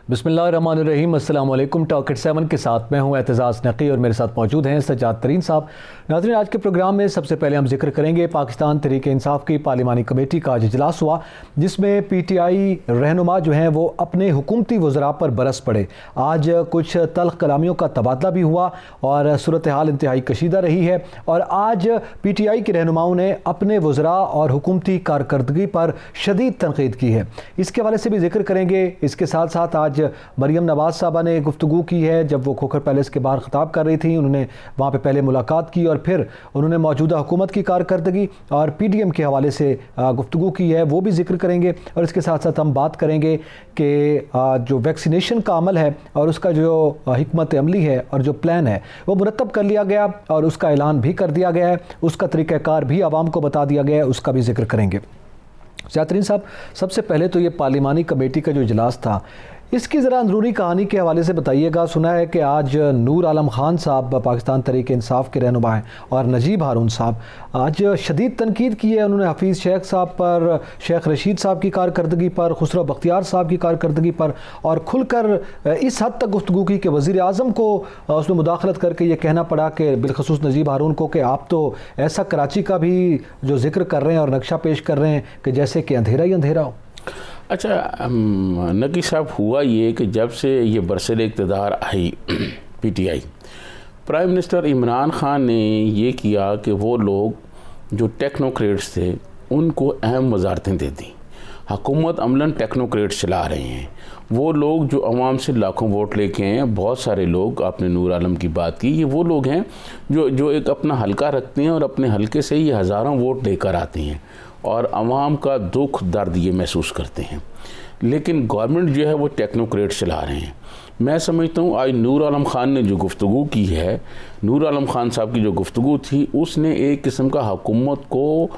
बिस्मिल्लाहिर्रहमानिर्रहीम। अस्सलाम वालेकुम। टॉकेट 7 के साथ मैं हूं एतजाज़ नकी और मेरे साथ मौजूद हैं सज्जाद तरीन साहब। नाज़रीन, आज के प्रोग्राम में सबसे पहले हम जिक्र करेंगे पाकिस्तान तहरीक इंसाफ की पार्लिमानी कमेटी का आज इजलास हुआ, जिसमें PTI रहनुमा जो हैं वो अपने हुकूमती वज़रा पर बरस पड़े। आज कुछ तल्ख़ कलामियों का तबादला भी हुआ और सूरत हाल इंतहाई कशीदा रही है। और आज PTI के रहनुमाओं ने अपने वज़रा और हुकूमती कारकर्दगी पर शदीद तनक़ीद की है। इसके हवाले से भी जिक्र करेंगे। इसके साथ साथ आज मरियम नवाज साहबा ने गुफ्तगू की है। जब वो खोखर पैलेस के बाहर खिताब कर रही थी, उन्होंने वहाँ पे पहले मुलाकात की और फिर उन्होंने मौजूदा हुकूमत की कारकर्दगी और PDM के हवाले से गुफ्तगू की है, वो भी जिक्र करेंगे। और इसके साथ साथ हम बात करेंगे कि जो वैक्सीनेशन का अमल है और उसका जो हिकमत अमली है और जो प्लान है वो मुरतब कर लिया गया और उसका ऐलान भी कर दिया गया है, उसका तरीक़ाकार भी आवाम को बता दिया गया है, उसका भी जिक्र करेंगे। सज्जाद साहब, सबसे पहले तो ये पार्लिमानी कमेटी का जो इजलास था, इसकी ज़रा अंदरूनी कहानी के हवाले से बताइएगा। सुना है कि आज नूर आलम खान साहब पाकिस्तान तहरीक इंसाफ के रहनुमा हैं और नजीब हारून साहब आज शदीद तनकीद की है। उन्होंने हफीज़ शेख साहब पर, शेख रशीद साहब की कारकर्दगी पर, खुसरो बख्तियार साहब की कारकर्दगी पर और खुलकर इस हद तक गुफ्तगू की कि वज़ीर आज़म को उसमें मुदाखलत करके ये कहना पड़ा कि बिलखसूस नजीब हारून को कि आप तो ऐसा कराची का भी जो जिक्र कर रहे हैं और नक्शा पेश कर रहे हैं कि जैसे कि अंधेरा ही अंधेरा हो। अच्छा नकी साहब, हुआ ये कि जब से ये बरसर इक़्तिदार आई PTI, prime minister Imran Khan ने ये किया कि वो लोग जो टेक्नोक्रेट्स थे उनको अहम वजारतें दे दी। हुकूमत अमलन टेक्नोक्रेट्स चला रहे हैं। वो लोग जो अवाम से लाखों वोट लेके आए हैं, बहुत सारे लोग, आपने नूर आलम की बात की, ये वो लोग हैं जो एक अपना हल्का रखते हैं और अपने हल्के से ये हज़ारों वोट लेकर आते हैं और अवाम का दुख दर्द ये महसूस करते हैं। लेकिन गवर्नमेंट जो है वो टेक्नोक्रेट चला रहे हैं। मैं समझता हूँ आज नूर आलम खान ने जो गुफ्तगू की है, नूर आलम खान साहब की जो गुफ्तगू थी, उसने एक किस्म का हुकूमत को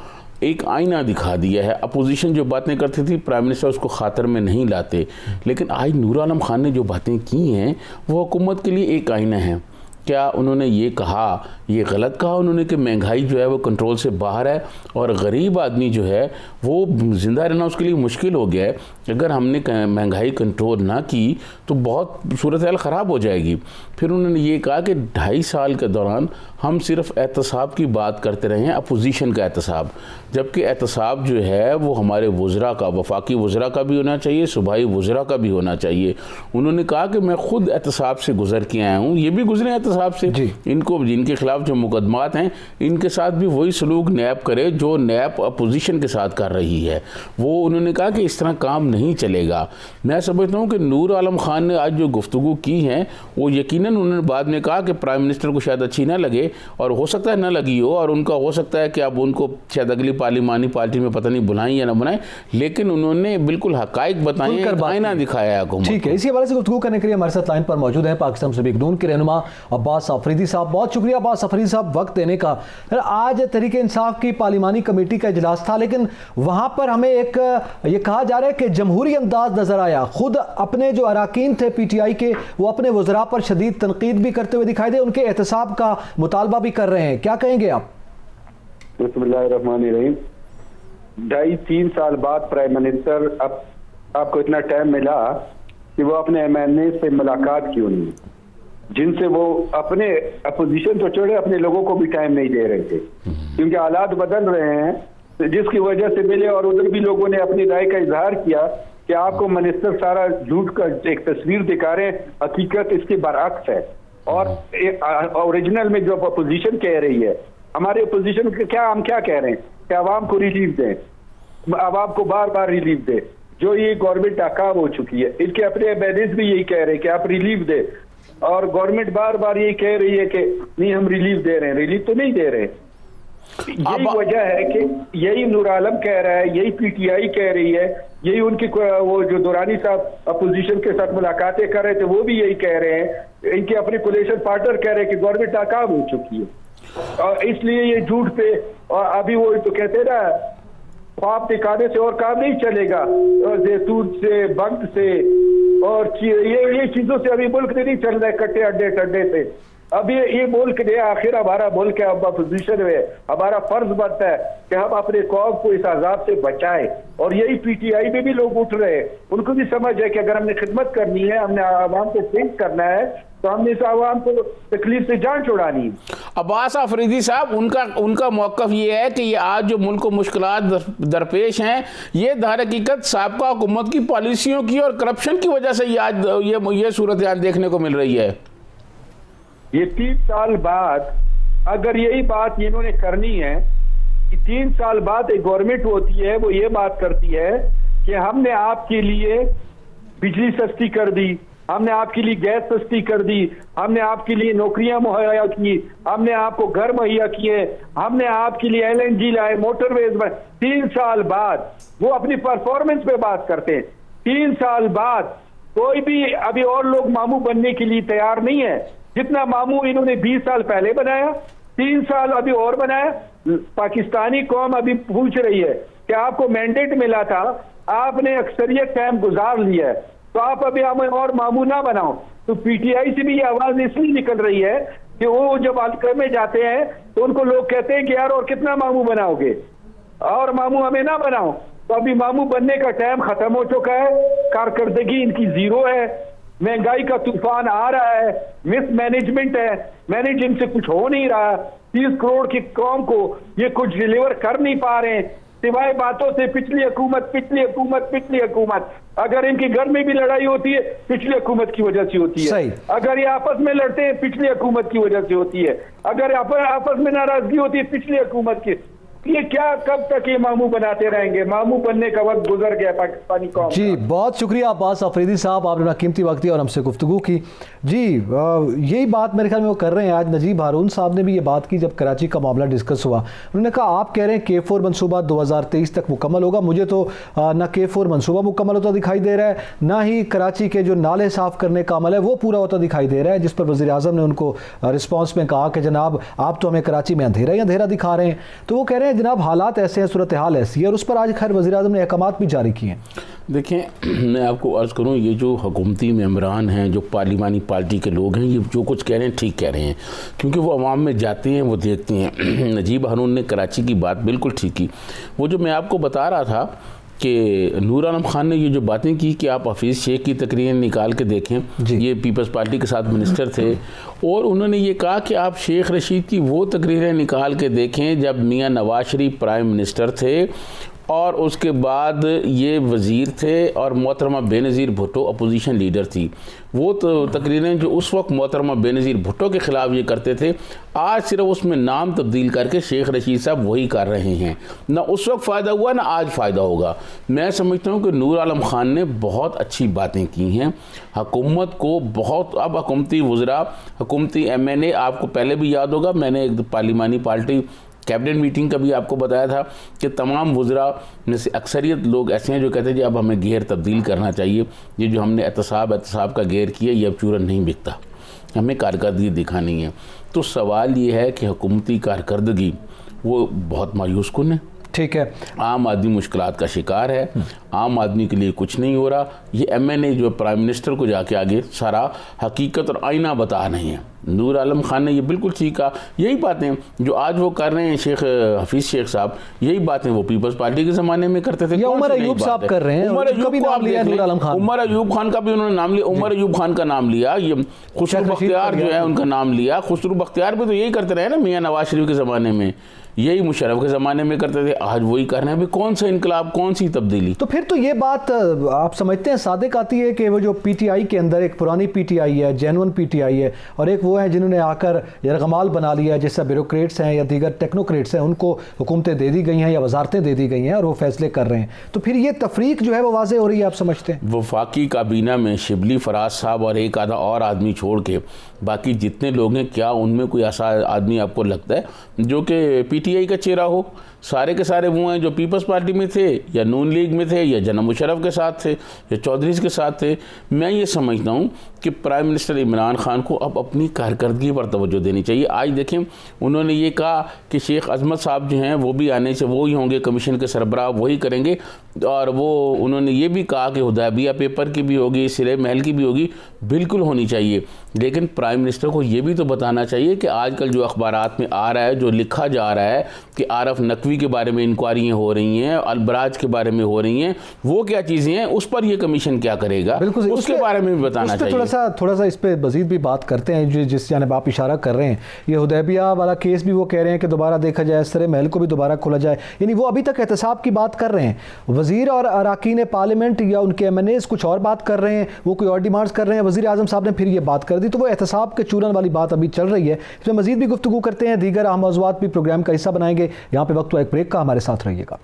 एक आईना दिखा दिया है। अपोजिशन जो बातें करती थी, प्राइम मिनिस्टर उसको खातर में नहीं लाते, लेकिन आज नूर आलम खान ने जो बातें की हैं वो हुकूमत के लिए एक आईना है। क्या उन्होंने ये कहा, ये गलत कहा उन्होंने कि महंगाई जो है वो कंट्रोल से बाहर है और गरीब आदमी जो है वो ज़िंदा रहना उसके लिए मुश्किल हो गया है। अगर हमने महंगाई कंट्रोल ना की तो बहुत सूरत हाल ख़राब हो जाएगी। फिर उन्होंने ये कहा कि 2.5 साल के दौरान हम सिर्फ एहतसाब की बात करते रहे हैं, अपोजिशन का एहतसाब, जबकि एहतसाब जो है वो हमारे वज़रा का, वफाकी वज़रा का भी होना चाहिए, सूबाई वज़रा का भी होना चाहिए। उन्होंने कहा कि मैं ख़ुद एहतसाब से गुज़र के आया हूँ, ये भी गुजरे एहतसाब से। इनको, जिनके खिलाफ जो मुकदमात हैं, इनके साथ भी वही सलूक नैब करे जो नैब अपोजिशन के साथ कर रही है। वो उन्होंने कहा कि इस तरह काम नहीं चलेगा। मैं समझता हूँ कि नूर आलम खान ने आज जो गुफ्तगू की हैं वो यकीनन उन्होंने बाद में कहा कि प्राइम मिनिस्टर को शायद अच्छी ना लगे और हो सकता है ना लगी हो और उनका हो सकता है कि अब उनको शायद अगली पार्लिमानी पार्टी में पता नहीं बुलाएं या ना बुलाएं, लेकिन उन्होंने बिल्कुल हकाइक बताए, आईना दिखाया हुकूमत। ठीक है, इसी हवाले से गुफ्तगू करने के लिए हमारे साथ लाइन पर मौजूद है पाकिस्तान मुस्लिम नून के रहनुमा अब्बास अफरीदी साहब। बहुत शुक्रिया अब्बास अफरीदी साहब वक्त देने का। आज तहरीक इंसाफ की पार्लिमानी कमेटी का इजलास था, लेकिन वहां पर हमें एक ये कहा जा रहा है कि जमहूरी अंदाज नजर आया। खुद अपने जो अराकीन थे PTI के, वो अपने वज़रा पर शदीद तनकीद भी करते हुए दिखाई दे, उनके एहतसाब का मुतालबा भी कर रहे हैं। क्या कहेंगे आप? बिस्मिल्लाहिर्रहमानिर्रहीम। 2.5-3 साल बाद प्राइम मिनिस्टर, अब आपको इतना टाइम मिला कि वो अपने MNA से मुलाकात क्यों नहीं, जिनसे वो अपने अपोजिशन तो छोड़े अपने लोगों को भी टाइम नहीं दे रहे थे, क्योंकि हालात बदल रहे हैं जिसकी वजह से मिले। और उधर भी लोगों ने अपनी राय का इजहार किया कि आपको मिनिस्टर सारा झूठ का एक तस्वीर दिखा रहे हैं, हकीकत इसके बरअक्स है। और ओरिजिनल में जो अपोजिशन कह रही है, हमारे अपोजिशन क्या, हम क्या कह रहे हैं कि आवाम को रिलीफ दें, आवाम को बार बार रिलीफ दे। जो ये गवर्नमेंट नाकाम हो चुकी है, इनके अपने एमएलएज भी यही कह रहे हैं कि आप रिलीफ दे, और गवर्नमेंट बार बार यही कह रही है कि नहीं हम रिलीफ दे रहे हैं। रिलीफ तो नहीं दे रहे। यही वजह है कि यही नूर आलम कह रहा है, यही PTI कह रही है, यही उनकी वो जो दुरानी साहब अपोजिशन के साथ मुलाकातें कर रहे थे वो भी यही कह रहे हैं। इनके अपने कोलिशन पार्टनर कह रहे हैं कि गवर्नमेंट नाकाम हो चुकी है और इसलिए ये झूठ पे। और अभी वो तो कहते ना, ख्वाब दिखाने से और काम नहीं चलेगा, जैतून से, बंद से और ये चीजों से अभी मुल्क नहीं चल रहा है, कट्टे अड्डे टड्डे से। अब ये मुल्क ने आखिर हमारा मुल्क है, अब अपोजिशन में हमारा फर्ज बनता है कि हम अपने कौम को इस अजाब से बचाएं। और यही PTI में भी लोग उठ रहे हैं, उनको भी समझ है कि अगर हमने खिदमत करनी है, हमने आवाम को फेस करना है, तो हमने इस आवाम को तकलीफ से जान छुड़ानी है। अब्बास आफरीदी साहब, उनका मौक़िफ़ ये है कि ये आज जो मुल्क को मुश्किलात दरपेश हैं, ये दर हकीकत साबका हुकूमत की पॉलिसियों की और करप्शन की वजह से आज ये सूरत हाल देखने को मिल रही है। ये 3 साल बाद अगर यही बात इन्होंने करनी है कि 3 साल बाद एक गवर्नमेंट होती है, वो ये बात करती है कि हमने आपके लिए बिजली सस्ती कर दी, हमने आपके लिए गैस सस्ती कर दी, हमने आपके लिए नौकरियां मुहैया की, हमने आपको घर मुहैया किए, हमने आपके लिए LNG लाए, मोटरवेज में। 3 साल बाद वो अपनी परफॉर्मेंस पे बात करते हैं। 3 साल बाद कोई भी अभी और लोग मामू बनने के लिए तैयार नहीं है जितना मामू इन्होंने 20 साल पहले बनाया। 3 साल अभी और बनाया। पाकिस्तानी कौम अभी पूछ रही है कि आपको मैंडेट मिला था, आपने अक्सरियत टाइम गुजार लिया है, तो आप अभी हमें और मामू ना बनाओ। तो PTI से भी ये आवाज इसलिए निकल रही है कि वो जब हल्के में जाते हैं तो उनको लोग कहते हैं कि यार और कितना मामू बनाओगे, और मामू हमें ना बनाओ। तो अभी मामू बनने का टाइम खत्म हो चुका है, कारकर्दगी इनकी जीरो है, महंगाई का तूफान आ रहा है, मिस मैनेजमेंट है, मैनेज इनसे कुछ हो नहीं रहा। 30 करोड़ की कौम को ये कुछ डिलीवर कर नहीं पा रहे हैं, सिवाय बातों से पिछली हुकूमत, पिछली हुकूमत, पिछली हुकूमत। अगर इनके घर में भी लड़ाई होती है, पिछली हुकूमत की वजह से होती है। अगर ये आपस में लड़ते हैं, पिछली हुकूमत की वजह से होती है। अगर आपस में नाराजगी होती है, पिछली हुकूमत की। ये क्या, कब तक ये मामू बनाते रहेंगे? मामू बनने का वक्त गुजर गया पाकिस्तानी कौम। जी बहुत शुक्रिया अब्बास आफरीदी साहब, आपने अपना कीमती वक्त दिया और हमसे गुफ्तगू की। जी यही बात मेरे ख्याल में वो कर रहे हैं। आज नजीब हारून साहब ने भी ये बात की जब कराची का मामला डिस्कस हुआ। उन्होंने कहा आप कह रहे हैं K4 मनसूबा 2023 तक मुकम्मल होगा, मुझे तो ना K4 मनसूबा मुकम्मल होता दिखाई दे रहा है, ना ही कराची के जो नाले साफ़ करने का अमल है वो पूरा होता दिखाई दे रहा है, जिस पर वज़ीर आज़म ने उनको रिस्पॉन्स में कहा कि जनाब आप तो हमें कराची में अंधेरा ही अंधेरा दिखा रहे हैं। तो वो कह रहे हैं जनाब हालात ऐसे हैं, सूरत हाल ऐसी है, और उस पर आज खैर वज़ीर आज़म ने अहकामात भी जारी किए हैं। देखें, मैं आपको अर्ज़ करूं, ये जो हुकूमती मेंबरान हैं, जो पार्लिमानी पार्टी के लोग हैं, ये जो कुछ कह रहे हैं ठीक कह रहे हैं, क्योंकि वो अवाम में जाते हैं, वो देखते हैं। नजीब हारून ने कराची की बात बिल्कुल ठीक की। वो जो मैं आपको बता रहा था कि नूर आलम खान ने ये जो बातें की कि आप हफीज़ शेख की तकरीरें निकाल के देखें, ये पीपल्स पार्टी के साथ मिनिस्टर थे, और उन्होंने ये कहा कि आप शेख रशीद की वो तकरीरें निकाल के देखें जब मियाँ नवाज शरीफ प्राइम मिनिस्टर थे और उसके बाद ये वज़ीर थे और मोहतरमा बेनज़ीर भुट्टो अपोजिशन लीडर थी। वो तो तकरीरें जो उस वक्त मोहतरमा बेनज़ीर भुट्टो के ख़िलाफ़ ये करते थे, आज सिर्फ उसमें नाम तब्दील करके शेख रशीद साहब वही कर रहे हैं। ना उस वक्त फ़ायदा हुआ, ना आज फ़ायदा होगा। मैं समझता हूँ कि नूर आलम खान ने बहुत अच्छी बातें की हैं, हुकूमत को बहुत, अब हुकूमती वज़रा, हुकूमती MNA, आपको पहले भी याद होगा मैंने एक पार्लिमानी पार्टी कैबिनेट मीटिंग का भी आपको बताया था कि तमाम वज़रा में से अक्सरियत लोग ऐसे हैं जो कहते हैं जी अब हमें गेयर तब्दील करना चाहिए, ये जो हमने एहतसाब का गेयर किया ये अब चूरन नहीं बिकता, हमें कारकर्दगी दिखानी है। तो सवाल ये है कि हुकूमती कारकर्दगी वो बहुत मायूस कुन है। ठीक है, आम आदमी मुश्किलात का शिकार है, आम आदमी के लिए कुछ नहीं हो रहा। ये MNA जो प्राइम मिनिस्टर को जाके आगे सारा हकीकत और आईना बता रहे हैं। नूर आलम खान ने ये बिल्कुल ठीक कहा, यही बातें जो आज वो कर रहे हैं शेख हफीज़ शेख साहब, यही बातें वो पीपल्स पार्टी के ज़माने में करते थे। उमर अयूब साहब कर रहे हैं, उमर अयूब का नाम लिया, नूर आलम खान, उमर अयूब खान का भी उन्होंने नाम लिया, उमर अयूब खान का नाम लिया, ये खुसरू बख्तियार जो है उनका नाम लिया। खुसरू बख्तियार भी तो यही करते रहे ना मियाँ नवाज शरीफ के ज़माने में, यही मुशर्रफ के ज़माने में करते थे, आज वही कर रहे हैं। अभी कौन सा इनकलाब, कौन सी तब्दीली? तो फिर तो ये बात आप समझते हैं सादिक आती है कि वो जो PTI के अंदर एक पुरानी PTI है, जेन्युइन PTI है, और एक वो है जिन्होंने आकर यरगमाल बना लिया है, जैसे ब्यूरोक्रेट्स हैं या दीगर टेक्नोक्रेट्स हैं, उनको हुकूमतें दे दी गई हैं या वजारतें दे दी गई हैं और वो फैसले कर रहे हैं। तो फिर ये तफरीक जो है वो वाज़े हो रही है, आप समझते हैं? वफाकी काबीना में शिबली फराज साहब और एक आधा और आदमी छोड़ के बाकी जितने लोग हैं, क्या उनमें कोई ऐसा आदमी आपको लगता है जो कि PTI का चेहरा हो? सारे के सारे वो हैं जो पीपल्स पार्टी में थे या नून लीग में थे या जनाब मुशर्रफ के साथ थे या चौधरीज़ के साथ थे। मैं ये समझता हूँ कि प्राइम मिनिस्टर इमरान खान को अब अपनी कारकर्दगी पर तवज्जो देनी चाहिए। आज देखें, उन्होंने ये कहा कि शेख अजमत साहब जो हैं वो भी आने से वो ही होंगे कमीशन के सरबराह, वही करेंगे। और वो उन्होंने ये भी कहा कि हुदैबिया पेपर की भी होगी, सिरे महल की भी होगी, बिल्कुल होनी चाहिए। लेकिन प्राइम मिनिस्टर को ये भी तो बताना चाहिए कि आजकल जो अखबारात में आ रहा है, जो लिखा जा रहा है कि आरफ नकवी के बारे में इंक्वायरियाँ हो रही हैं, अलबराज के बारे में हो रही हैं, वो क्या चीज़ें हैं, उस पर ये कमीशन क्या करेगा, बिल्कुल उसके बारे में भी बताना चाहिए। थोड़ा सा इस पर मजीद भी बात करते हैं। जो जिस जानिब आप इशारा कर रहे हैं, ये हुदैबिया वाला केस भी वो कह रहे हैं कि दोबारा देखा जाए, सरे महल को भी दोबारा खोला जाए, यानी वो अभी तक एहतसाब की बात कर रहे हैं। वज़ीर और अरकान पार्लियामेंट या उनके MNAs कुछ और बात कर रहे हैं, वो कोई और डिमांड्स कर रहे हैं, वज़ीर आज़म साहब ने फिर ये बात कर दी, तो वो एहतसाब के चूरन वाली बात अभी चल रही है। इसमें मजीद भी गुफ्तगू करते हैं, दीगर अहम मौज़ूआत भी प्रोग्राम का हिस्सा बनाएंगे। यहाँ पे वक्त हुआ एक ब्रेक का, हमारे साथ रहिएगा।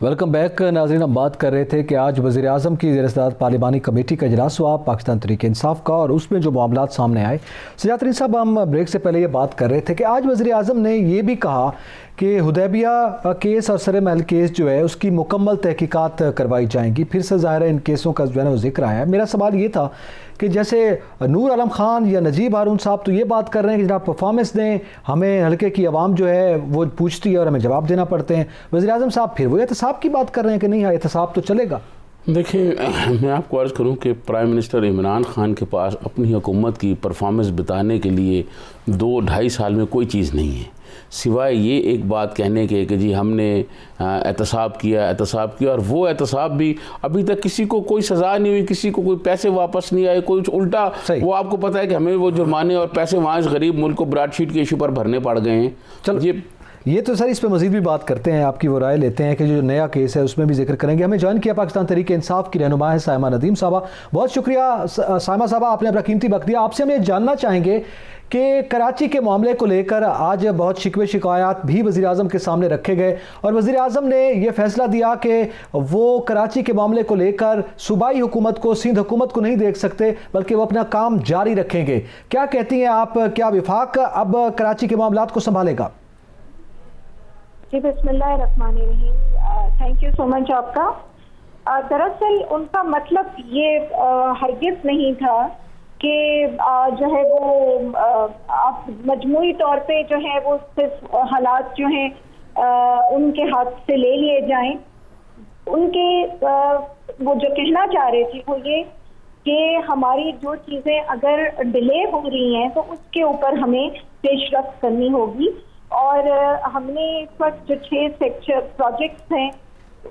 वेलकम बैक नाज़रीन। हम बात कर रहे थे कि आज वज़ीर आज़म की ज़ेर सदारत पार्लिमानी कमेटी का इजलास हुआ पाकिस्तान तहरीक इंसाफ का, और उसमें जो मामलात सामने आए। सजात तरीन साहब, हम ब्रेक से पहले ये बात कर रहे थे कि आज वज़ीर आज़म ने ये भी कहा कि हुदैबिया केस और सरे महल केस जो है उसकी मुकम्मल तहकीकात करवाई जाएंगी। फिर से ज़ाहिर है इन केसों का जो है ना वो जिक्र आया है। मेरा सवाल ये था कि जैसे नूर आलम खान या नजीब हारून साहब तो ये बात कर रहे हैं कि जनाब परफॉर्मेंस दें, हमें हल्के की आवाम जो है वो पूछती है और हमें जवाब देना पड़ते हैं। वज़ीर आज़म साहब फिर वो एहतसाब की बात कर रहे हैं कि नहीं, एहतसाब तो चलेगा। देखिए, मैं आपको अर्ज़ करूं कि प्राइम मिनिस्टर इमरान खान के पास अपनी हुकूमत की परफॉर्मेंस बताने के लिए 2-2.5 साल में कोई चीज़ नहीं है, सिवाय ये एक बात कहने के कि जी हमने एहतसाब किया, और वो एहतसाब भी अभी तक किसी को कोई सज़ा नहीं हुई, किसी को कोई पैसे वापस नहीं आए, कोई उल्टा वो आपको पता है कि हमें वो जुर्माने और पैसे वहाँ इस गरीब मुल्क को ब्राडशीट के इशू पर भरने पड़ गए हैं। चलो ये तो सर इस पर मज़ीद भी बात करते हैं, आपकी वो राय लेते हैं कि जो नया केस है उसमें भी जिक्र करेंगे। हमें ज्वाइन किया पाकिस्तान तहरीक इंसाफ की रहनुमा है साइमा नदीम साहबा। बहुत शुक्रिया साइमा साहबा, आपने अपना कीमती वक्त दिया। आपसे हम ये जानना चाहेंगे कि कराची के मामले को लेकर आज बहुत शिकवे शिकायत भी वज़ीर आज़म के सामने रखे गए, और वज़ीर आज़म ने यह फैसला दिया कि वो कराची के मामले को लेकर सूबाई हुकूमत को, सिंध हुकूमत को नहीं देख सकते, बल्कि वो अपना काम जारी रखेंगे। क्या कहती हैं आप, क्या विफाक अब कराची के मामलात को संभालेगा? जी, बिस्मिल्लाहिर्रहमानिर्रहीम। थैंक यू सो मच आपका। दरअसल उनका मतलब ये हरगिज़ नहीं था कि जो है वो आप मजमूई तौर पे जो है वो सिर्फ हालात जो हैं उनके हाथ से ले लिए जाएं। उनके वो जो कहना चाह रहे थे वो ये कि हमारी जो चीज़ें अगर डिले हो रही हैं तो उसके ऊपर हमें पेशरफ्त करनी होगी, और हमने इस वक्त जो 6 सेक्टर प्रोजेक्ट्स हैं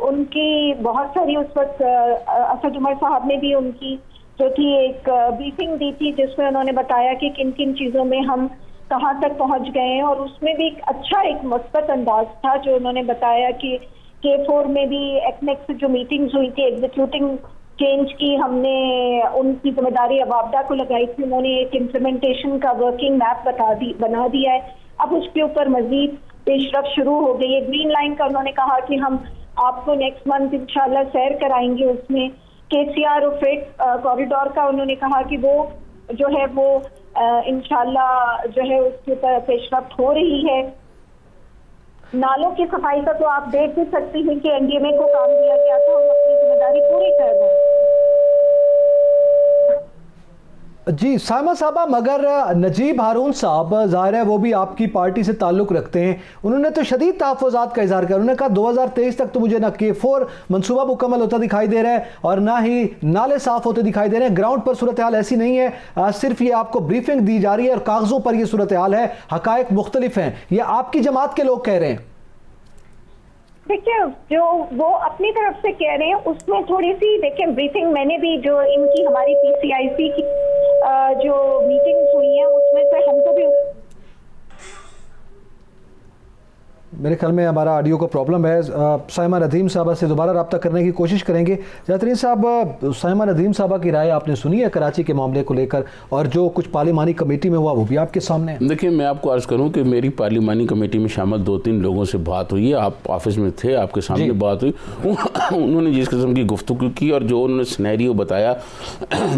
उनकी बहुत सारी उस वक्त असद उमर साहब ने भी उनकी जो थी एक ब्रीफिंग दी थी, जिसमें उन्होंने बताया कि किन किन चीज़ों में हम कहाँ तक पहुँच गए हैं, और उसमें भी एक मुस्बत अंदाज था जो उन्होंने बताया कि K4 में भी एक्नेक से जो मीटिंग्स हुई थी एग्जीक्यूटिंग चेंज की, हमने उनकी जिम्मेदारी अवाबदा को लगाई थी। उन्होंने एक इम्प्लीमेंटेशन का वर्किंग मैप बना दिया है। अब उसके ऊपर मजीद पेशरफ्त शुरू हो गई है। ग्रीन लाइन का उन्होंने कहा कि हम आपको नेक्स्ट मंथ इंशाल्लाह सैर कराएंगे। उसमें KCR और फ्रेट कॉरिडोर का उन्होंने कहा कि वो जो है वो इंशाल्लाह जो है उसके ऊपर पेशरफ्त हो रही है। नालों की सफाई का तो आप देख भी सकती हैं कि NDMA को काम दिया गया था, हम अपनी जिम्मेदारी पूरी कर रहे हैं। जी साइमा साहबा, मगर नजीब हारून साहब ज़ाहिर है वो भी आपकी पार्टी से ताल्लुक़ रखते हैं, उन्होंने तो शदीद तहफ़्फ़ुज़ात का इज़हार किया। उन्होंने कहा 2023 तक तो मुझे ना K4 मनसूबा मुकम्मल होता दिखाई दे रहा है और ना ही नाले साफ़ होते दिखाई दे रहे हैं। ग्राउंड पर सूरत हाल ऐसी नहीं है, सिर्फ ये आपको ब्रीफिंग दी जा रही है और कागज़ों पर ये सूरत हाल है, हक़ाइक़ मुख्तलिफ हैं। ये आपकी जमात के लोग कह रहे हैं। देखिए, जो वो अपनी तरफ से कह रहे हैं उसमें थोड़ी सी देखें ब्रीफिंग मैंने भी जो इनकी हमारी PCIC की जो मीटिंग्स हुई हैं उसमें से हमको भी मेरे ख्याल में हमारा ऑडियो को प्रॉब्लम है। साइमा नदीम साहबा से दोबारा रब्ता करने की कोशिश करेंगे। जातरीन साहब, साइमा नदीम साहबा की राय आपने सुनी है कराची के मामले को लेकर, और जो कुछ पार्लिमानी कमेटी में हुआ वो भी आपके सामने है। देखिए, मैं आपको अर्ज़ करूं कि मेरी पार्लिमानी कमेटी में शामिल 2-3 लोगों से बात हुई है। आप ऑफिस में थे, आपके सामने बात हुई। उन्होंने जिस किस्म की गुफ्तगू की और जो उन्होंने सिनेरियो बताया,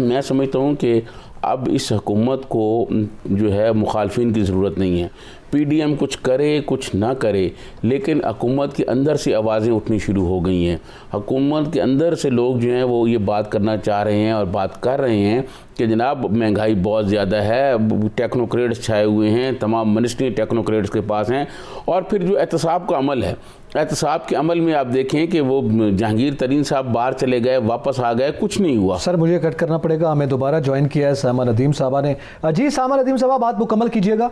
मैं समझता हूँ कि अब इस हुकूमत को जो है मुखालफिन की ज़रूरत नहीं है। पीडीएम कुछ करे कुछ ना करे, लेकिन हुकूमत के अंदर से आवाज़ें उठनी शुरू हो गई हैं। हुकूमत के अंदर से लोग जो हैं वो ये बात करना चाह रहे हैं और बात कर रहे हैं कि जनाब महंगाई बहुत ज़्यादा है, टेक्नोक्रेट्स छाए हुए हैं, तमाम मिनिस्ट्री टेक्नोक्रेट्स के पास हैं। और फिर जो एहतसाब का अमल है, एहतसाब के अमल में आप देखें कि वो जहांगीर तरीन साहब बाहर चले गए, वापस आ गए, कुछ नहीं हुआ। सर मुझे कट करना पड़ेगा, हमें दोबारा ज्वाइन किया है सामा नदीम साहबा ने। जी सामा नदीम साहबा, बात मुकम्मल कीजिएगा।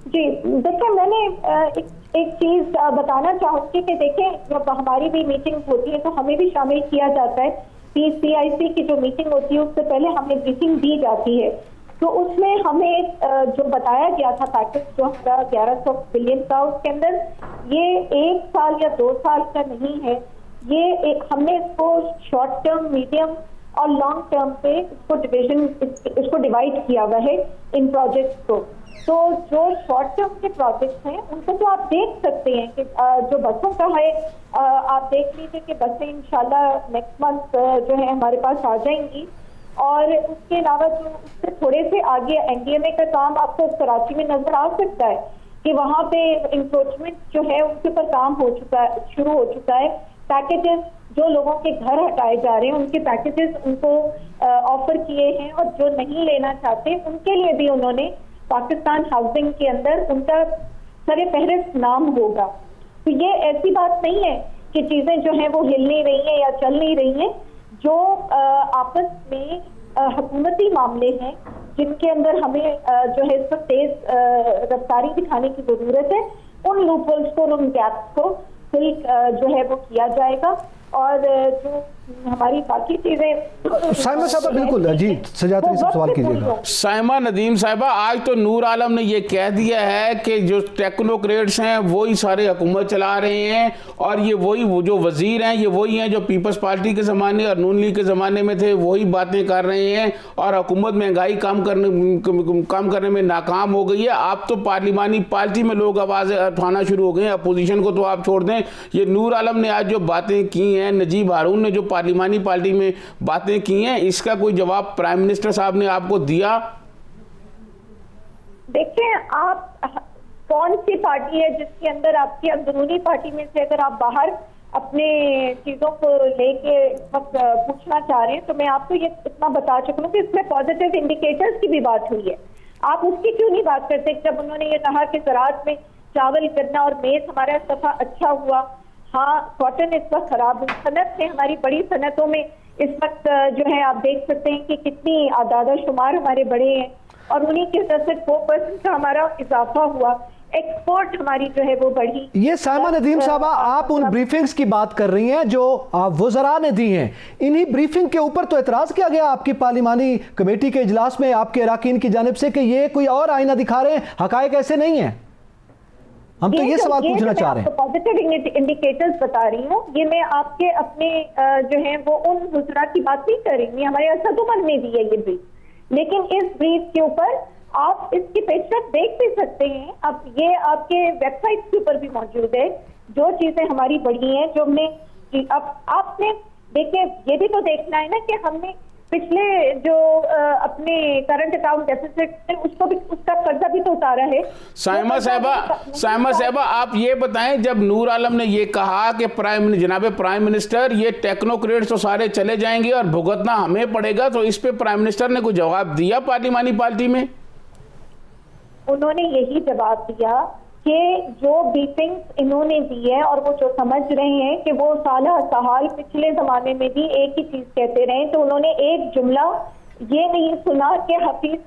जी देखिए, मैंने एक चीज बताना चाहूँगी कि देखें, जब हमारी भी मीटिंग होती है तो हमें भी शामिल किया जाता है। PCIC की जो मीटिंग होती है उससे पहले हमें ब्रीफिंग दी जाती है, तो उसमें हमें जो बताया गया था पैकेज जो हमारा 1100 बिलियन का, उसके अंदर ये 1 साल या 2 साल का नहीं है, ये हमने इसको शॉर्ट टर्म, मीडियम और लॉन्ग टर्म पे इसको डिवाइड किया हुआ है इन प्रोजेक्ट्स को। तो जो शॉर्ट टर्म के प्रोजेक्ट्स हैं उनको तो आप देख सकते हैं कि जो बसों का है, आप देख लीजिए कि बसें इंशाल्लाह नेक्स्ट मंथ जो है हमारे पास आ जाएंगी। और उसके अलावा जो उससे थोड़े से आगे NDMA का काम आपको कराची में नजर आ सकता है कि वहाँ पे इंक्रोचमेंट जो है उनके ऊपर काम हो चुका है, शुरू हो चुका है। पैकेजेस जो लोगों के घर हटाए जा रहे हैं उनके पैकेजेस उनको ऑफर किए हैं, और जो नहीं लेना चाहते उनके लिए भी उन्होंने पाकिस्तान हाउसिंग के अंदर उनका सरे फहरिस्त नाम होगा। तो ये ऐसी बात नहीं है कि चीजें जो हैं वो हिल नहीं रही हैं या चल नहीं रही हैं। जो आपस में हुकूमती मामले हैं जिनके अंदर हमें जो है इस पर तेज रफ्तारी दिखाने की जरूरत है, उन लूपहोल्स को, उन गैप्स को फिल जो है वो किया जाएगा। और जो हमारी बाकी चीजें, साइमा साहब बिल्कुल जी, सजाद तरीन साहब सवाल कीजिएगा। साइमा नदीम साहिबा, आज तो नूर आलम ने ये कह दिया है कि जो टेक्नोक्रेट्स हैं वही सारे हुकूमत चला रहे हैं, और ये वही जो वजीर हैं ये वही हैं जो पीपल्स पार्टी के ज़माने और नून लीग के ज़माने में थे, वही बातें कर रहे हैं, और हुकूमत महंगाई कम करने में नाकाम हो गई है। आप तो पार्लिमानी पार्टी में लोग आवाज़ें उठाना शुरू हो गए हैं, अपोजिशन को तो आप छोड़ दें। ये नूर आलम ने आज जो बातें की हैं, नजीब हारून ने जो पार्लिमानी पार्टी में बातें की हैं, इसका कोई जवाब प्राइम मिनिस्टर साहब ने आपको दिया? देखिए, आप कौन सी पार्टी है जिसके अंदर आपकी अंदरूनी पार्टी में से अगर आप बाहर अपने चीजों को लेके वक्त पूछना चाह रहे हैं, तो मैं आपको ये इतना बता चुकी हूँ कि इसमें पॉजिटिव इंडिकेटर्स की भी बात हुई है। आप उसकी क्यों नहीं बात करते? जब उन्होंने ये कहा कि ज़राअत में चावल, गन्ना और मेज हमारा इस दफा अच्छा हुआ। हाँ, कॉटन इस वक्त खराब हुई। सनत है, हमारी बड़ी सनतों में इस वक्त जो है आप देख सकते हैं कि कितनी आदादा शुमार हमारे बड़े हैं, और उन्हीं की वजह से 4% का हमारा इजाफा हुआ। एक्सपोर्ट हमारी जो है वो बढ़ी। ये साइमा नदीम साहबा, आप उन ब्रीफिंग्स की बात कर रही हैं जो वज़रा ने दी हैं। इन्हीं ब्रीफिंग के ऊपर तो एतराज़ किया गया आपकी पार्लिमानी कमेटी के इजलास में आपके अराकीन की जानिब से कि ये कोई और आईना दिखा रहे हैं, हकायक ऐसे नहीं है। हम तो ये सवाल पूछना चाह रहे हैं। पॉजिटिव इंडिकेटर्स बता रही हूँ, ये मैं आपके अपने जो है वो उन वज़रा की बात नहीं कर रही। हमारे असद उमर ने दी है ये ब्रीफ, लेकिन इस ब्रीफ के ऊपर आप इसकी पेशरफ देख भी सकते हैं। अब ये आपके वेबसाइट के ऊपर भी मौजूद है, जो चीजें हमारी बढ़ी हैं, जो हमने। अब आपने देखिए, ये भी तो देखना है ना कि हमने पिछले जो अपने करंट अकाउंट डेफिसिट है उसको भी, उसका कर्जा भी तो उतारा है। साइमा साहबा, आप ये बताएं, जब नूर आलम ने ये कहा कि जनाब प्राइम मिनिस्टर ये टेक्नोक्रेट्स तो सारे चले जाएंगे और भुगतना हमें पड़ेगा, तो इस पे प्राइम मिनिस्टर ने कोई जवाब दिया पार्लिमानी पार्टी में? उन्होंने यही जवाब दिया कि जो ब्रीफिंग्स इन्होंने दी है और वो जो समझ रहे हैं कि वो साल पिछले जमाने में भी एक ही चीज कहते रहे, तो उन्होंने एक जुमला ये नहीं सुना कि हफीज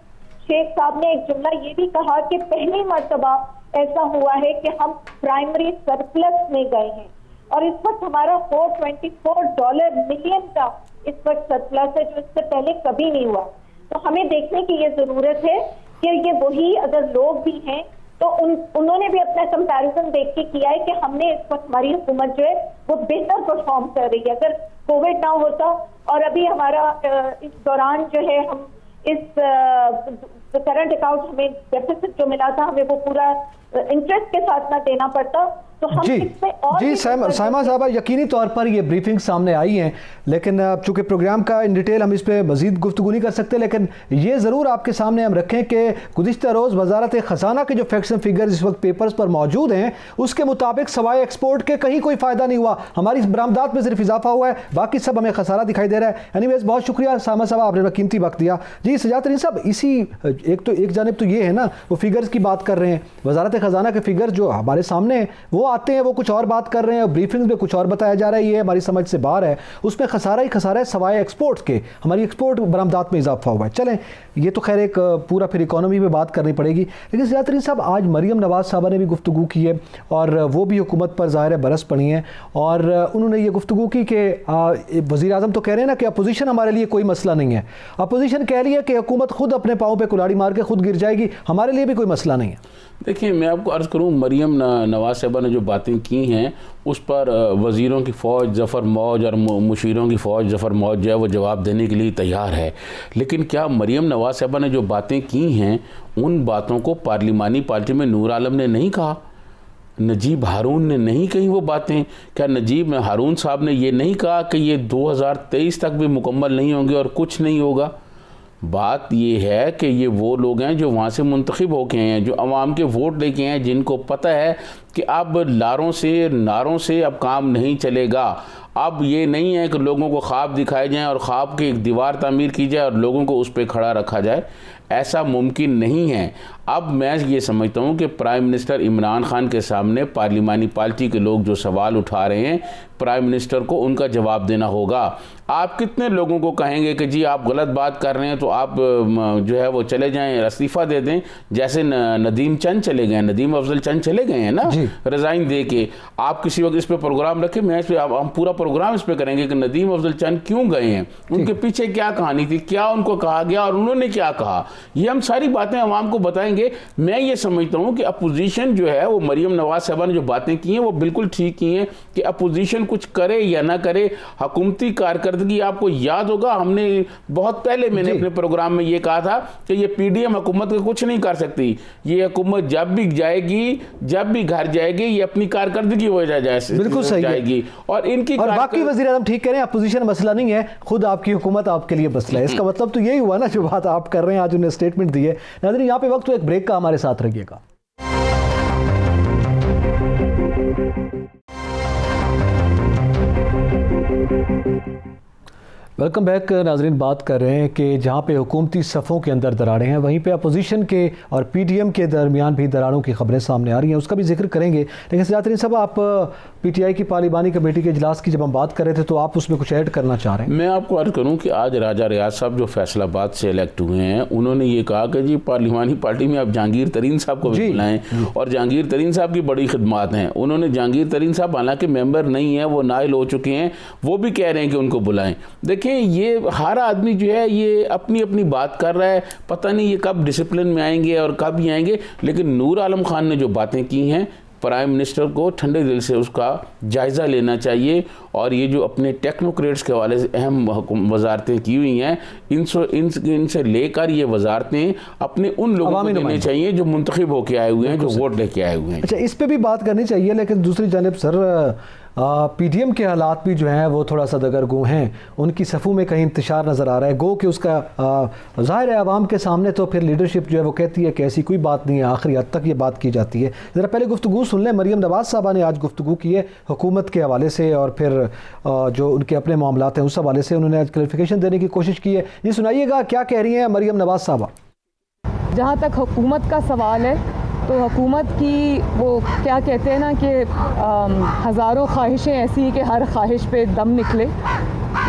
शेख साहब ने एक जुमला ये भी कहा कि पहली मर्तबा ऐसा हुआ है कि हम प्राइमरी सरप्लस में गए हैं, और इस वक्त हमारा $424 मिलियन का इस वक्त सरप्लस है, जो इससे पहले कभी नहीं हुआ। तो हमें देखने की ये जरूरत है कि ये वही अगर लोग भी हैं तो उन्होंने भी अपना कंपैरिजन देख के किया है कि हमने इस वक्त हमारी हुकूमत जो है वो बेहतर परफॉर्म कर रही है। अगर कोविड ना होता और अभी हमारा इस दौरान जो है हम इस करंट अकाउंट हमें डेफिसिट जो मिला था हमें वो पूरा इंटरेस्ट के साथ ना देना पड़ता, तो हम जी इसमें और जी भी साइमा साहबा, यकीनी तौर पर ये ब्रीफिंग सामने आई हैं, लेकिन चूंकि प्रोग्राम का इन डिटेल हम इस पर मजीद गुफ्तगू नहीं कर सकते, लेकिन ये ज़रूर आपके सामने हम रखें कि गुज़िश्ता रोज़ वजारत ख़जाना के जो फैक्ट्स एंड फिगर्स इस वक्त पेपर्स पर मौजूद हैं, उसके मुताबिक सवाए एक्सपोर्ट के कहीं कोई फ़ायदा नहीं हुआ, हमारी बरामदात में सिर्फ इजाफा हुआ है, बाकी सब हमें खसारा दिखाई दे रहा है। एनीवेज बहुत शुक्रिया साइमा साहब, आपने कीमती वक्त दिया। जी सजाद तरीन साहब, इसी एक जानिब तो ये है ना, वो फिगर्स की बात कर रहे हैं, वजारत ख़जाना के फिगर्स जो हमारे सामने हैं वो आते हैं, वो कुछ और बात कर रहे हैं, ब्रीफिंग में कुछ और बताया जा रहा है, ये हमारी समझ से बाहर है, उसमें खसारा ही खसारा है सवाए एक्सपोर्ट के, हमारी एक्सपोर्ट बरामदात में इजाफा हुआ है। चलें, ये तो खैर एक पूरा फिर इकोनॉमी में बात करनी पड़ेगी, लेकिन सजाद तरीन साहब आज मरियम नवाज साहबा ने भी गुफ्तगू की है और वो भी हुकूमत पर ज़ाहिर है बरस पड़ी हैं, और उन्होंने ये गुफ्तगू की कि वज़ीर आज़म तो कह रहे हैं ना कि अपोजिशन हमारे लिए कोई मसला नहीं है, अपोजिशन कह रही है कि हुकूमत खुद अपने पाँव पे कुल्हाड़ी मार के खुद गिर जाएगी, हमारे लिए भी कोई मसला नहीं है। देखिए, मैं आपको अर्ज़ करूं, मरियम नवाज साहबा ने जो बातें की हैं उस पर वज़ीरों की फ़ौज ज़फ़र मौज और मुशीरों की फ़ौज ज़फ़र मौज जो है वो जवाब देने के लिए तैयार है, लेकिन क्या मरियम नवाज साहबा ने जो बातें की हैं उन बातों को पार्लिमानी पार्टी में नूर आलम ने नहीं कहा, नजीब हारून ने नहीं कही वो बातें? क्या नजीब हारून साहब ने ये नहीं कहा कि ये 2023 तक भी मुकम्मल नहीं होंगे और कुछ नहीं होगा? बात ये है कि ये वो लोग हैं जो वहाँ से मुंतखब होके हैं, जो अवाम के वोट लेके हैं, जिनको पता है कि अब लारों से नारों से अब काम नहीं चलेगा। अब ये नहीं है कि लोगों को ख्वाब दिखाए जाएं और ख्वाब की एक दीवार तामीर की जाए और लोगों को उस पर खड़ा रखा जाए, ऐसा मुमकिन नहीं है। अब मैं ये समझता हूँ कि प्राइम मिनिस्टर इमरान खान के सामने पार्लिमानी पार्टी के लोग जो सवाल उठा रहे हैं, प्राइम मिनिस्टर को उनका जवाब देना होगा। आप कितने लोगों को कहेंगे कि जी आप गलत बात कर रहे हैं तो आप जो है वो चले जाएं, इस्तीफ़ा दे दें, जैसे नदीम चंद चले गए, नदीम अफजल चंद चले गए हैं ना रिज़ाइन दे के। आप किसी वक्त इस पर प्रोग्राम रखें, मैं इस पर हम पूरा प्रोग्राम इस पर करेंगे कि नदीम अफजल चंद क्यों गए हैं, उनके पीछे क्या कहानी थी, क्या उनको कहा गया और उन्होंने क्या कहा, ये हम सारी बातें आवाम को बताएंगे। मैं ये समझता हूँ कि अपोजिशन जो है वो मरियम नवाज साहबा ने जो बातें की हैं वो बिल्कुल ठीक की हैं कि अपोजिशन कुछ करे या ना करे, हुकूमती कारकर्दगी, आपको याद होगा हमने बहुत पहले मैंने अपने प्रोग्राम में ये कहा था कि ये पीडीएम हुकूमत को कुछ नहीं कर सकती, ये हुकूमत जब भी जाएगी, जब भी घर जाएगी, ये अपनी कारकर्दगी हो बिल्कुल सही जाएगी। और इनकी और बाकी वज़ीर आज़म ठीक कह रहे हैं, अपोजिशन मसला नहीं है, खुद आपकी हुकूमत आपके लिए मसला है। इसका मतलब तो यही हुआ ना जो बात आप कर रहे हैं, आज उन्हें स्टेटमेंट दी है। नाज़रीन, यहाँ पे वक्त तो एक ब्रेक का, हमारे साथ रहिएगा। वेलकम बैक नाजरीन, बात कर रहे हैं कि जहाँ पे हुकूमती सफ़ों के अंदर दरारें हैं, वहीं पे अपोजिशन के और पीडीएम के दरमियान भी दरारों की खबरें सामने आ रही हैं, उसका भी जिक्र करेंगे। लेकिन सजाद साहब, आप पीटीआई की पार्लिमानी कमेटी के इजलास की जब हम बात कर रहे थे तो आप उसमें कुछ ऐड करना चाह रहे हैं? मैं आपको अर्ज़ करूँ कि आज राजा रियाज साहब जो फैसलाबाद से इलेक्ट हुए हैं, उन्होंने ये कहा कि जी पार्लिमानी पार्टी में आप जहांगीर तरीन साहब को भी बुलाएं, और जहांगीर तरीन साहब की बड़ी खिदमात हैं। उन्होंने जहांगीर तरीन साहब हालांकि मेंबर नहीं है, वो नाइल हो चुके हैं, वो भी कह रहे हैं कि उनको बुलाएं। देखें, ये हर आदमी जो है ये अपनी अपनी बात कर रहा है, पता नहीं ये कब डिसिप्लिन में आएंगे और कब ही आएंगे। लेकिन नूर आलम खान ने जो बातें की हैं, प्राइम मिनिस्टर को ठंडे दिल से उसका जायज़ा लेना चाहिए, और ये जो अपने टेक्नोक्रेट्स के हवाले से अहम वजारतें की हुई हैं, इनसे लेकर ये वजारतें अपने उन लोगों को देनी चाहिए जो मुंतखब होकर आए हुए हैं, जो वोट लेके आए हुए हैं। अच्छा, इस पर भी बात करनी चाहिए, लेकिन दूसरी जानिब सर पीडीएम के हालात भी जो हैं वो थोड़ा सा दगरगू हैं, उनकी सफ़ों में कहीं इंतशार नज़र आ रहा है, गो कि उसका ज़ाहिर है आवाम के सामने तो फिर लीडरशिप जो है वो कहती है कि ऐसी कोई बात नहीं है, आखिरी हद तक ये बात की जाती है। ज़रा पहले गुफ्तगू सुन लें, मरियम नवाज साहबा ने आज गुफ्तगू की है हुकूमत के हवाले से, और फिर जो उनके अपने मामलात हैं उस हवाले से उन्होंने आज क्लैरिफिकेशन देने की कोशिश की है। ये सुनाइएगा क्या कह रही हैं मरियम नवाज साहबा। जहाँ तक हुकूमत का सवाल है तो हुकूमत की वो क्या कहते हैं ना कि हज़ारों ख्वाहिशें ऐसी हैं कि हर ख्वाहिश पे दम निकले।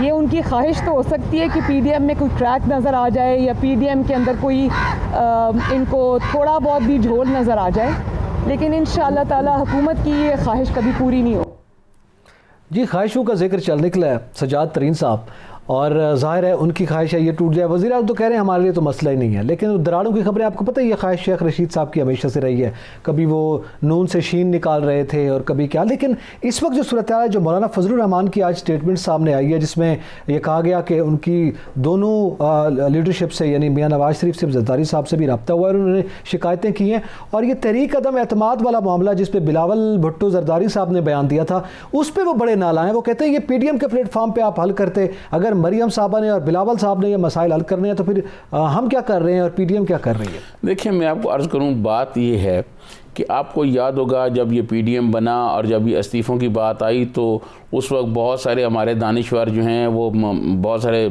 ये उनकी ख्वाहिश तो हो सकती है कि पीडीएम में कोई ट्रैक नज़र आ जाए, या पीडीएम के अंदर कोई इनको थोड़ा बहुत भी झोल नज़र आ जाए, लेकिन इंशाअल्लाह ताला हुकूमत की ये ख्वाहिश कभी पूरी नहीं हो। जी, ख्वाहिशों का जिक्र चल निकला है सजाद तरीन साहब, और ज़ाहिर है उनकी ख्वाहिश है ये टूट जाए। वज़ीर आज़म तो कह रहे हैं हमारे लिए तो मसला ही नहीं है, लेकिन दरारों की खबरें आपको पता है ये ख्वाहिश शेख रशीद साहब की हमेशा से रही है। कभी वो नून से शीन निकाल रहे थे और कभी क्या। लेकिन इस वक्त जो सूरत है, जो मौलाना फजलुर रहमान की आज स्टेटमेंट सामने आई है जिसमें यह कहा गया कि उनकी दोनों लीडरशिप से यानी मियां नवाज शरीफ से, जरदारी साहब से भी रब्ता हुआ है, उन्होंने शिकायतें की हैं। और ये तहरीक अदम एतमाद वाला मामला जिस पे बिलावल भुट्टो जरदारी साहब ने बयान दिया था, उस पर वो बड़े नाला हैं। वो कहते हैं ये PDM के प्लेटफॉर्म पे आप हल करते, अगर मरियम साहबा ने और बिलावल साहब ने ये मसाइल हल करने हैं तो फिर हम क्या कर रहे हैं और PDM क्या कर रही है। देखिए, मैं आपको अर्ज़ करूँ, बात ये है कि आपको याद होगा जब ये PDM बना और जब ये इस्तीफ़ों की बात आई तो उस वक्त बहुत सारे हमारे दानिश्वर जो हैं वो बहुत सारे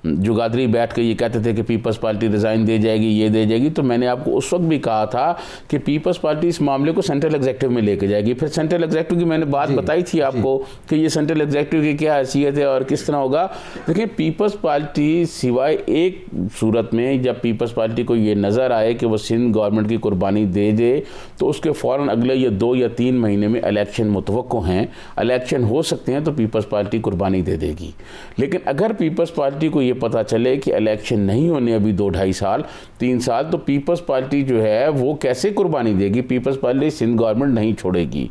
जुगादरी बैठ के ये कहते थे कि पीपल्स पार्टी रिज़ाइन दे जाएगी, ये दे जाएगी। तो मैंने आपको उस वक्त भी कहा था कि पीपल्स पार्टी इस मामले को सेंट्रल एग्जेक्टिव में लेके जाएगी। फिर सेंट्रल एग्जेक्टिव की मैंने बात बताई थी आपको कि ये सेंट्रल एग्जेक्टिव की क्या हैसियत है और किस तरह होगा। देखिए, पीपल्स पार्टी सिवाय एक सूरत में, जब पीपल्स पार्टी को ये नज़र आए कि वो सिंध गवर्नमेंट की कुर्बानी दे दे तो उसके फ़ौरन अगले ये 2 या 3 महीने में इलेक्शन मुतवक्को हैं, इलेक्शन हो सकते हैं, तो पीपल्स पार्टी कुर्बानी दे देगी। लेकिन अगर पीपल्स पार्टी को ये पता चले कि इलेक्शन नहीं होने अभी 2-2.5 साल 3 साल, तो पीपल्स पार्टी जो है वो कैसे कुर्बानी देगी। पीपल्स पार्टी सिंध गवर्नमेंट नहीं छोड़ेगी।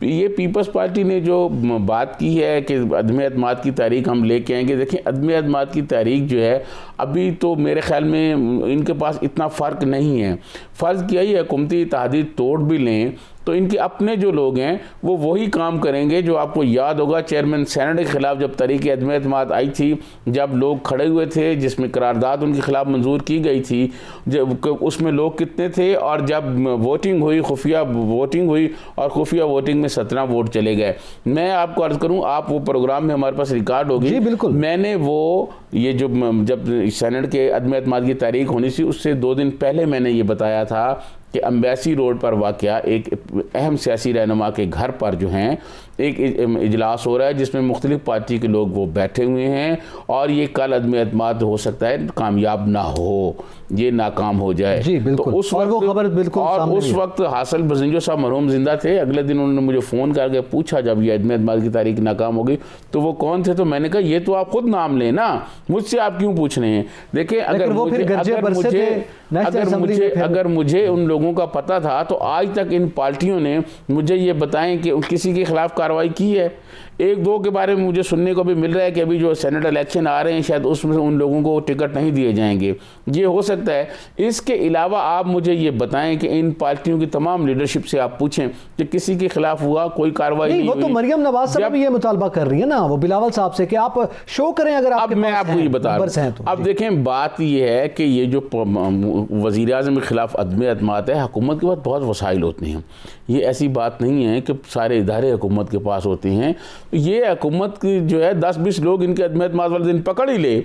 ये पीपल्स पार्टी ने जो बात की है कि अदम एतमाद की तारीख हम लेके आएंगे, देखिए अदम एतमाद की तारीख जो है अभी तो मेरे ख्याल में इनके पास इतना फ़र्क नहीं है। फ़र्ज़ किया ही हुकूमती इत्तेहादी तोड़ भी लें तो इनके अपने जो लोग हैं वो वही काम करेंगे जो आपको याद होगा चेयरमैन सेनेट के ख़िलाफ़ जब तहरीक अदम एतमाद आई थी, जब लोग खड़े हुए थे जिसमें करारदाद उनके ख़िलाफ़ मंजूर की गई थी, जब उसमें लोग कितने थे और जब वोटिंग हुई, खुफिया वोटिंग हुई और खुफिया वोटिंग में 17 वोट चले गए। मैं आपको अर्ज़ करूं, आप वो प्रोग्राम में हमारे पास रिकॉर्ड होगी। जी बिल्कुल। मैंने वो ये जो जब सेनेट के अदम एतमाद की तारीख होनी थी उससे 2 दिन पहले मैंने ये बताया था कि अम्बेसी रोड पर वाक़या एक अहम सियासी रहनुमा के घर पर जो हैं एक इजलास हो रहा है जिसमें मुख्तलिफ पार्टी के लोग वो बैठे हुए हैं और ये कल अदम एतमाद हो सकता है कामयाब ना हो, ये नाकाम हो जाए। जी बिल्कुल। तो उस और वो खबर बिल्कुल और उस वक्त हासिल बजिंजो साहब मरहूम जिंदा थे। अगले दिन उन्होंने मुझे फ़ोन करके पूछा जब ये अदम एतमाद की तारीख नाकाम हो गई तो वो कौन थे, तो मैंने कहा ये तो आप खुद नाम लें ना, मुझसे आप क्यों पूछ रहे हैं। देखिए, अगर मुझे उन लोगों का पता था तो आज तक इन पार्टियों ने मुझे ये बताएं कि किसी के खिलाफ कार्रवाई की है। 1-2 के बारे में मुझे सुनने को भी मिल रहा है कि अभी जो सेनेट इलेक्शन आ रहे हैं शायद उसमें उन लोगों को टिकट नहीं दिए जाएंगे, ये हो सकता है। इसके अलावा आप मुझे ये बताएं कि इन पार्टियों की तमाम लीडरशिप से आप पूछें कि किसी के खिलाफ हुआ कोई कार्रवाई नहीं वो तो मरियम नवाज साहब भी ये मुतालबा कर रही है ना, वो बिलावल साहब से कि आप शो करें अगर आपके मैं आपको ये बता रहा हूं। अब देखें, बात ये है कि ये जो वज़ीर आज़म के खिलाफ अदम एतमाद है, हुकूमत के पास बहुत वसाइल होते हैं। ये ऐसी बात नहीं है कि सारे इदारे हुकूमत के पास होते हैं। ये हुकूमत की जो है 10-20 लोग इनके अदम एतमाद वाले दिन पकड़ ही ले,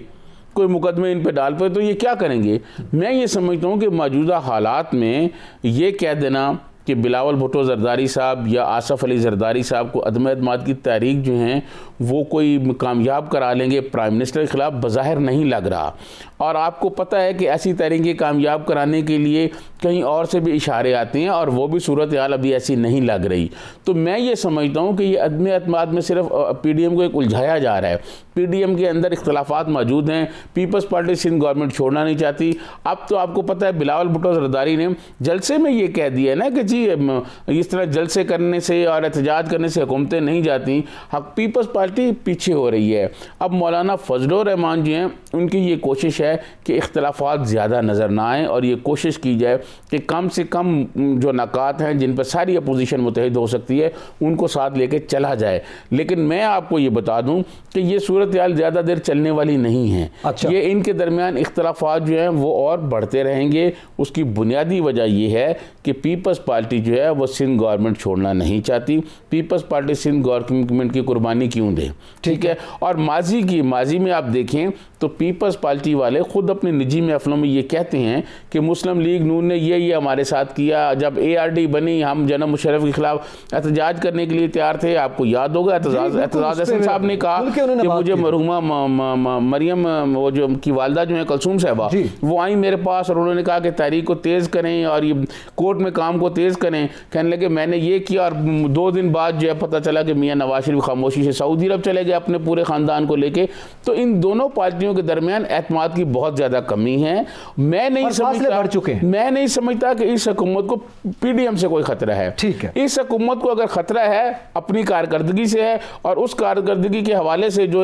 कोई मुकदमे इन पे डाल पे, तो ये क्या करेंगे। मैं ये समझता हूँ कि मौजूदा हालात में ये कह देना कि बिलावल भुट्टो जरदारी साहब या आसफ़ अली जरदारी साहब को अदम एतमाद की तारीख जो हैं वो कोई कामयाब करा लेंगे प्राइम मिनिस्टर के ख़िलाफ़ बज़ाहिर नहीं लग रहा। और आपको पता है कि ऐसी तरीक़ें कामयाब कराने के लिए कहीं और से भी इशारे आते हैं और वो भी सूरत हाल अभी ऐसी नहीं लग रही। तो मैं ये समझता हूँ कि ये अदम एतमाद में सिर्फ PDM को एक उलझाया जा रहा है। PDM के अंदर इख्तलाफात मौजूद हैं, पीपल्स पार्टी सिंध गवर्नमेंट छोड़ना नहीं चाहती। अब तो आपको पता है बिलावल भुट्टो जरदारी ने जलसे में ये कह दिया है ना कि जी इस तरह जलसे करने से और एहतजाज करने से हुकूमतें नहीं जाती, पीपल्स पार्टी पीछे हो रही है। अब मौलाना फजलुर रहमान जी हैं, उनकी ये कोशिश है कि इख्तलाफात ज़्यादा नज़र ना आएँ और ये कोशिश की जाए कि कम से कम जो नकात हैं जिन पर सारी अपोजिशन मुतहद हो सकती है उनको साथ लेके चला जाए। लेकिन मैं आपको ये बता दूं कि ये सूरत हाल ज़्यादा देर चलने वाली नहीं है। अच्छा। ये इनके दरमियान इख्तलाफात जो हैं वो और बढ़ते रहेंगे। उसकी बुनियादी वजह ये है कि पीपल्स पार्टी जो है वो सिंध गवर्नमेंट छोड़ना नहीं चाहती। पीपल्स पार्टी सिंध गवर्नमेंट की कुर्बानी क्यों दे, ठीक है। और माजी में आप देखें तो पीपल्स पार्टी वाले खुद अपने निजी महफलों में ये कहते हैं कि मुस्लिम लीग नून ने ये हमारे साथ किया। जब ARD बनी हम जनाब मुशर्रफ के खिलाफ एहतजाज करने के लिए तैयार थे। आपको याद होगा एतजाज हसन साहब ने कहा कि मुझे मरहुमा मरियम वो जो की वालदा जो है कलसूम साहबा, वो आई मेरे पास और उन्होंने कहा कि तहरीक को तेज़ करें और ये कोर्ट में काम को तेज़ करें। कहने लगे मैंने ये किया और 2 दिन बाद जो है पता चला कि मियाँ नवाज शरीफ खामोशी से सऊदी अरब चले गए अपने पूरे ख़ानदान को लेके। तो इन दोनों पार्टियों के दरमियान एतमाद की बहुत ज़्यादा कमी है। मैं नहीं समझता कि इस हुकूमत को PDM से कोई खतरा है। ठीक है, इस हुकूमत को अगर खतरा है अपनी कारकर्दगी से है, और उस कारकर्दगी के हवाले से जो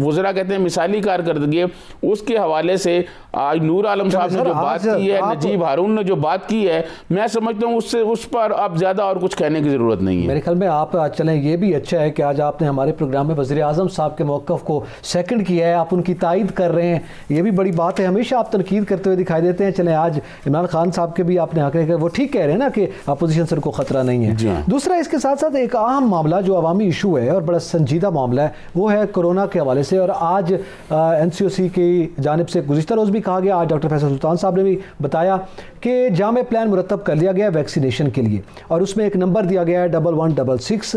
वज़रा कहते हैं मिसाली कारकर्दगी है, उसके हवाले से आज नूर आलम साहब ने जो बात की है, नजीब हारून ने जो बात की है, मैं समझता हूँ उससे उस पर अब ज़्यादा और कुछ कहने की ज़रूरत नहीं है। मेरे ख्याल में आप चलें, ये भी अच्छा है कि आज आपने हमारे प्रोग्राम में वज़ीर आज़म साहब के मौक़िफ़ को सेकंड किया है, आप उनकी तायद कर रहे हैं, ये भी बड़ी बात है। हमेशा आप तनकीद करते हुए दिखाई देते हैं। चलें, आज इमरान खान साहब के भी आपने आंकड़े कर, वो ठीक कह रहे हैं ना कि अपोजिशन से उनको ख़तरा नहीं है। दूसरा, इसके साथ साथ एक अहम मामला जो अवामी इशू है और बड़ा संजीदा मामला है, वो है कोरोना के हवाले से। और आज NCOC की जानिब से गुज़िश्ता रोज़ भी कहा गया, आज डॉक्टर फैसल सुल्तान साहब ने भी बताया कि जामे प्लान मुरतब कर लिया गया वैक्सीनेशन के लिए, और उसमें एक नंबर दिया गया है 1166,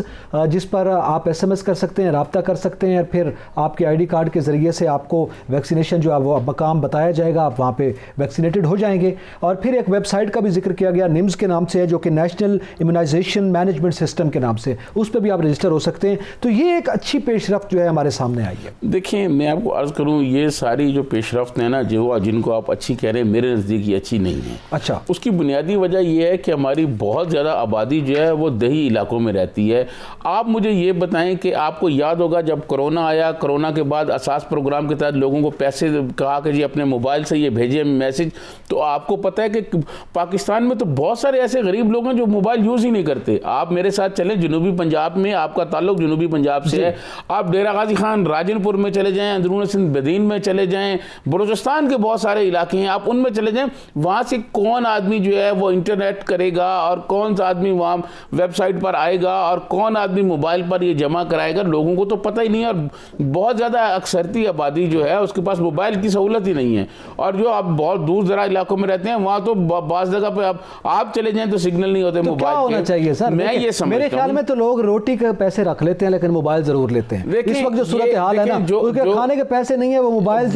जिस पर आप SMS कर सकते हैं, रब्ता कर सकते हैं, फिर आपके ID कार्ड के ज़रिए से आपको वैक्सीनेशन जो है वो मकाम बताया जाएगा, आप वहाँ पे वैक्सीनेटेड हो जाएंगे। और फिर एक वेबसाइट का भी जिक्र किया गया, NIMS के नाम से है, जो कि नेशनल इम्यूनाइजेशन मैनेजमेंट सिस्टम के नाम से, उस पर भी आप रजिस्टर हो सकते हैं। तो ये एक अच्छी पेशरफ्त जो है हमारे सामने आई है। देखिए, मैं आपको अर्ज़ करूँ, ये सारी जो पेशरफ्त है ना, जो जिनको आप अच्छी कह रहे हैं, मेरे नज़दीक ये अच्छी नहीं है। अच्छा, उसकी बुनियादी वजह यह है कि हमारी बहुत ज़्यादा आबादी जो है वो दही इलाकों में रहती है। आप मुझे ये बताएं कि आपको याद होगा जब कोरोना आया, कोरोना के बाद असास प्रोग्राम के तहत लोगों को पैसे कहा कि जी अपने मोबाइल से ये भेजें मैसेज, तो आपको पता है कि पाकिस्तान में तो बहुत सारे ऐसे गरीब लोग हैं जो मोबाइल यूज़ ही नहीं करते। आप मेरे साथ चलें जनूबी पंजाब में, आपका ताल्लुक जनूबी पंजाब से है, आप डेरा गाजी खान राजनपुर में चले जाएँ, अंदरून सिंध बदीन में चले जाएँ, बलूचिस्तान के बहुत सारे इलाके हैं, आप उनमें चले जाएँ, वहाँ से कौन आदमी जो है वो इंटरनेट करेगा और कौन सा आदमी वहाँ वेबसाइट पर आएगा और कौन आदमी मोबाइल पर ये जमा कराएगा, लोगों को तो पता ही नहीं है। और बहुत ज़्यादा अक्सरती आबादी जो है उसके पास मोबाइल की सहूलत ही नहीं है। और जो आप बहुत दूर दराज इलाकों में रहते हैं वहाँ तो बाज़ जगह पे आप चले जाएं तो सिग्नल नहीं होते। तो मोबाइल क्या होना चाहिए सर? मैं ये समझता हूं, मेरे ख्याल में तो लोग रोटी के पैसे रख लेते हैं लेकिन मोबाइल जरूर लेते हैं। इस वक्त जो सूरत हाल है ना, उनके खाने के पैसे नहीं है, वो मोबाइल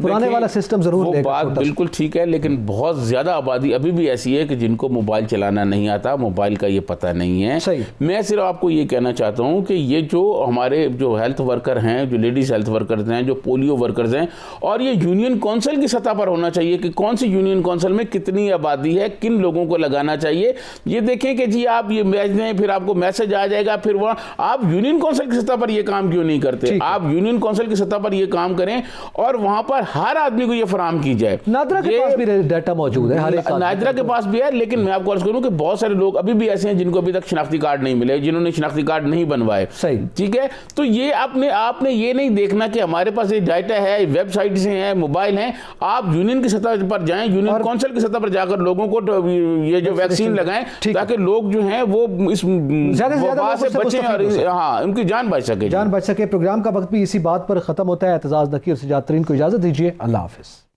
पुराने वाला सिस्टम जरूर लेगा। बात बिल्कुल ठीक है, लेकिन बहुत ज़्यादा आबादी अभी भी ऐसी है कि जिनको मोबाइल चलाना नहीं आता, मोबाइल का ये पता नहीं है। सही। मैं सिर्फ आपको ये कहना चाहता हूँ कि ये जो हमारे जो हेल्थ वर्कर हैं, जो लेडीज़ हेल्थ वर्कर्स हैं, जो पोलियो वर्कर्स हैं, और ये यूनियन काउंसिल की सतह पर होना चाहिए कि कौन सी यूनियन काउंसिल में कितनी आबादी है, किन लोगों को लगाना चाहिए। ये देखें कि जी आप ये मैच दें, फिर आपको मैसेज आ जाएगा, फिर वहाँ आप यूनियन काउंसिल की सतह पर ये काम क्यों नहीं करते? आप यूनियन काउंसिल की सतह पर ये काम करें और वहाँ पर हर आदमी को ये फराहम की जाए। नादरा के पास भी डाटा मौजूद है, हर एक नादरा के पास भी है, लेकिन मैं आपको अर्ज करूं कि बहुत सारे लोग अभी भी ऐसे हैं जिनको अभी तक शनाख्ती कार्ड नहीं मिले, जिन्होंने शनाख्ती कार्ड नहीं बनवाए। सही, ठीक है। तो ये आपने ये नहीं देखना कि हमारे पास ये डाटा है, वेबसाइट से है, मोबाइल है। आप यूनियन की सतह पर जाएं, यूनियन काउंसिल की सतह पर जाकर लोगों को ये जो वैक्सीन लगाएं, ताकि लोग जो हैं वो इस वबा से बचें और हाँ उनकी जान बच सके। प्रोग्राम का वक्त भी इसी बात पर खत्म होता है। एतजाज़ नकीर से जातरीन को इजाज़त दीजिए। अल्लाह हाफिज़।